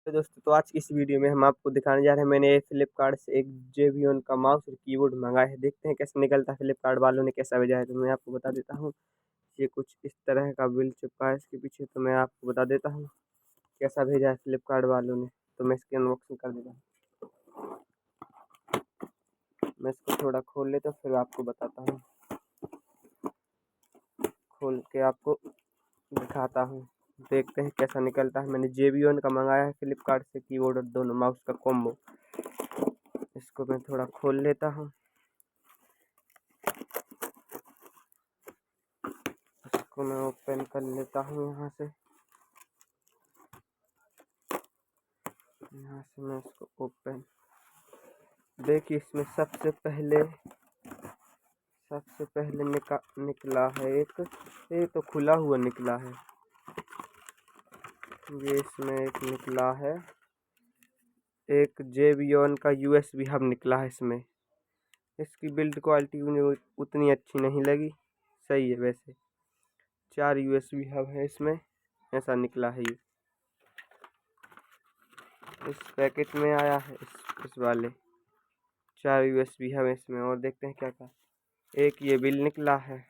तो दोस्तों, तो आज की इस वीडियो में हम आपको दिखाने जा रहे हैं। मैंने फ्लिपकार्ट से एक JBL का माउस और कीबोर्ड मंगाया है। देखते हैं कैसे निकलता है, फ्लिपकार्ट वालों ने कैसा भेजा है। तो मैं आपको बता देता हूँ। ये कुछ इस तरह का बिल चिपका है इसके पीछे। तो मैं आपको बता देता हूँ कैसा भेजा है फ्लिपकार्ट वालों ने। तो मैं इसकी अनबॉक्सिंग कर देता हूँ। मैं इसको थोड़ा खोल लेता हूँ, फिर आपको बताता हूँ। खोल के आपको दिखाता हूँ, देखते हैं कैसा निकलता है। मैंने JBL का मंगाया है फ्लिपकार्ट से, कीबोर्ड और दोनों माउस का कॉम्बो। इसको मैं थोड़ा खोल लेता हूँ। इसको मैं ओपन कर लेता हूँ यहाँ से मैं इसको ओपन। देखिए, इसमें सबसे पहले निकला है ये तो खुला हुआ निकला है। ये इसमें एक निकला है, एक JBL का USB हब निकला है इसमें। इसकी बिल्ड क्वालिटी मुझे उतनी अच्छी नहीं लगी, सही है वैसे। 4 USB हब है इसमें, ऐसा निकला है ये। इस पैकेट में आया है इस वाले 4 USB हब इसमें। और देखते हैं क्या क्या। एक ये बिल निकला है,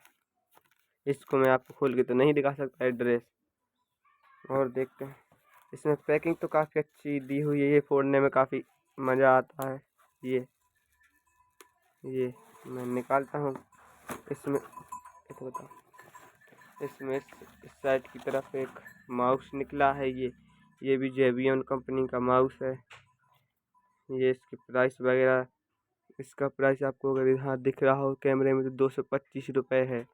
इसको मैं आपको खोल के तो नहीं दिखा सकता एड्रेस। और देखते हैं, इसमें पैकिंग तो काफ़ी अच्छी दी हुई है। ये फोड़ने में काफ़ी मज़ा आता है। ये मैं निकालता हूँ। इसमें तो बताओ, इसमें इस साइड की तरफ एक माउस निकला है। ये भी JBL कंपनी का माउस है। ये इसकी प्राइस वगैरह, इसका प्राइस आपको अगर यहाँ दिख रहा हो कैमरे में तो 225 रुपये है।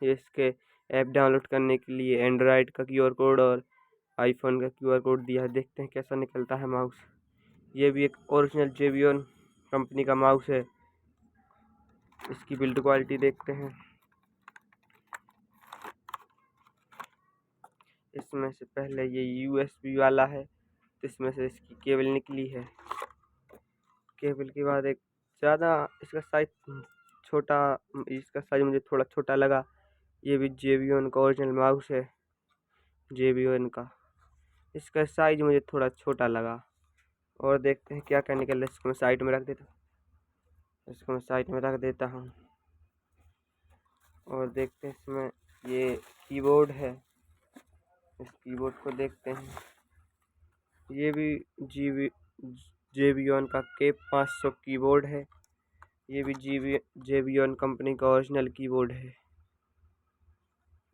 ये इसके ऐप डाउनलोड करने के लिए एंड्रॉयड का QR कोड और आईफोन का QR कोड दिया है। देखते हैं कैसा निकलता है माउस। ये भी एक ओरिजिनल JBL कंपनी का माउस है। इसकी बिल्ड क्वालिटी देखते हैं। इसमें से पहले ये USB वाला है, तो इसमें से इसकी केबल निकली है। केबल के बाद एक ज़्यादा इसका साइज छोटा, इसका साइज मुझे थोड़ा छोटा लगा। ये भी JBL का ओरिजिनल माउस है, JBL का। इसका साइज मुझे थोड़ा छोटा लगा। और देखते हैं क्या क्या निकल रहा है। इसको मैं साइड में रख देता हूँ। और देखते हैं, इसमें ये कीबोर्ड है। इस कीबोर्ड को देखते हैं। ये भी JBL का K500 कीबोर्ड है। ये भी JBL कंपनी का ओरिजिनल कीबोर्ड है।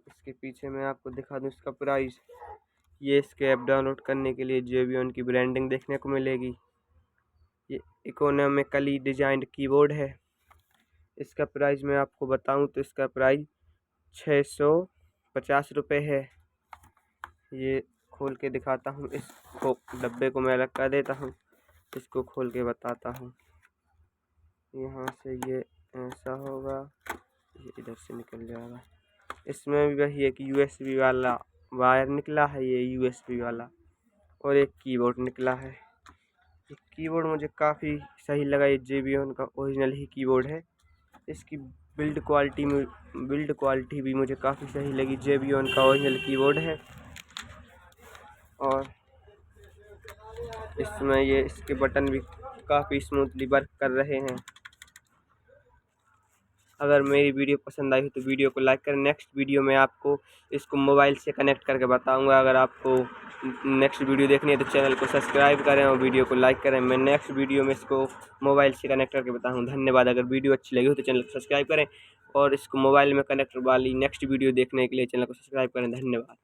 इसके पीछे मैं आपको दिखा दूँ इसका प्राइस। ये इसके ऐप डाउनलोड करने के लिए JBL की ब्रांडिंग देखने को मिलेगी। ये इकोनॉमिकली डिजाइंड कीबोर्ड है। इसका प्राइस मैं आपको बताऊं तो इसका प्राइस 650 रुपये है। ये खोल के दिखाता हूँ। इसको डब्बे को मैं अलग कर देता हूँ, इसको खोल के बताता हूँ। यहाँ से ये ऐसा होगा, ये इधर से निकल जाएगा। इसमें भी वही एक USB वाला वायर निकला है, ये USB वाला, और एक कीबोर्ड निकला है। कीबोर्ड मुझे काफ़ी सही लगा। ये JBL का ओरिजिनल ही कीबोर्ड है। इसकी बिल्ड क्वालिटी भी मुझे काफ़ी सही लगी। JBL का ओरिजिनल कीबोर्ड है। और इसमें ये इसके बटन भी काफ़ी स्मूथली वर्क कर रहे हैं। अगर मेरी वीडियो पसंद आई हो तो वीडियो को लाइक करें। नेक्स्ट वीडियो में आपको इसको मोबाइल से कनेक्ट करके बताऊंगा। अगर आपको नेक्स्ट वीडियो देखनी है तो चैनल को सब्सक्राइब करें और वीडियो को लाइक करें। मैं नेक्स्ट वीडियो में इसको मोबाइल से कनेक्ट करके बताऊँ। धन्यवाद। अगर वीडियो अच्छी लगी हो तो चैनल को सब्सक्राइब करें और इसको मोबाइल में कनेक्ट वाली नेक्स्ट वीडियो देखने के लिए चैनल को सब्सक्राइब करें। धन्यवाद।